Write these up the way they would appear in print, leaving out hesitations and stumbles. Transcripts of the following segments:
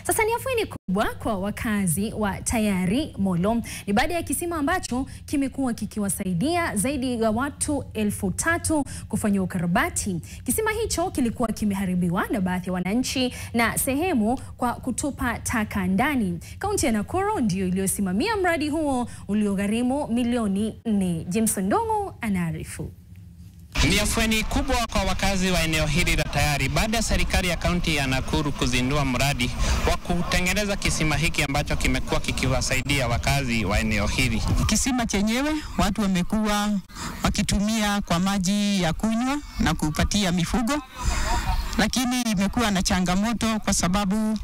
Sasa ni afueni kubwa kwa wakazi wa Tayari Molo ni baada ya kisima ambacho kimekuwa kikiwasaidia zaidi ya watu 3,000 kufanya ukarabati. Kisima hicho kilikuwa kimeharibiwa na baadhi ya wananchi na sehemu kwa kutupa taka ndani. Kaunti ya Nakuru ndio iliyosimamia mradi huo uliogharimu milioni 4. James Ndongo anaarifu. Ni afueni kubwa kwa wakazi wa eneo hili la Tayari baada ya serikali ya kaunti ya Nakuru kuzindua mradi wa kutengeneza kisima hiki ambacho kimekuwa kikiwasaidia wakazi wa eneo hili. Kisima chenyewe watu wamekuwa wakitumia kwa maji ya kunywa na kupatia mifugo, lakini imekuwa na changamoto kwa sababu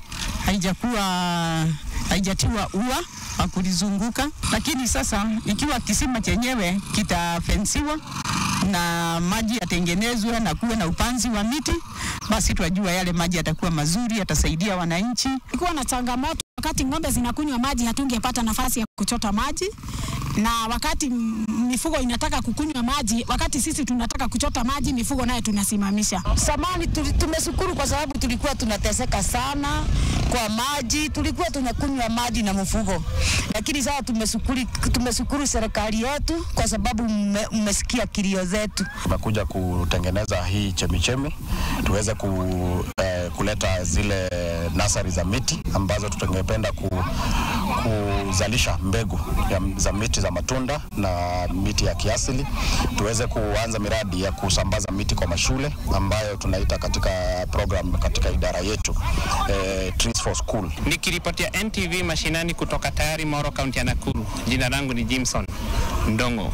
haijatiwa ua wa kulizunguka. Lakini sasa ikiwa kisima chenyewe kitafensiwa na maji yatengenezwe na kuwe na upanzi wa miti, basi tunajua yale maji yatakuwa mazuri, yatasaidia wananchi. Ikiwa na changamoto wakati ng'ombe zinakunywa maji hatungepata nafasi ya kuchota maji, na wakati mifugo inataka kukunywa maji, wakati sisi tunataka kuchota maji, mifugo naye tunasimamisha. Samani tumeshukuru kwa sababu tulikuwa tunateseka sana kwa maji, tulikuwa tunakunywa maji na mfugo. Lakini sasa tumeshukuru serikali yetu kwa sababu mmesikia kilio zetu. Tumekuja kutengeneza hii chemichemi tuweze kuleta zile nasari za miti ambazo tutangependa kuzalisha mbegu za miti za matunda na miti ya kiasili. Tuweze kuanza miradi ya kusambaza miti kwa mashule ambayo tunaita katika program katika idara yetu Trees for School. Nikiripotia NTV mashinani kutoka Tayari Molo, kaunti ya Nakuru. Jina langu ni James Ndongo.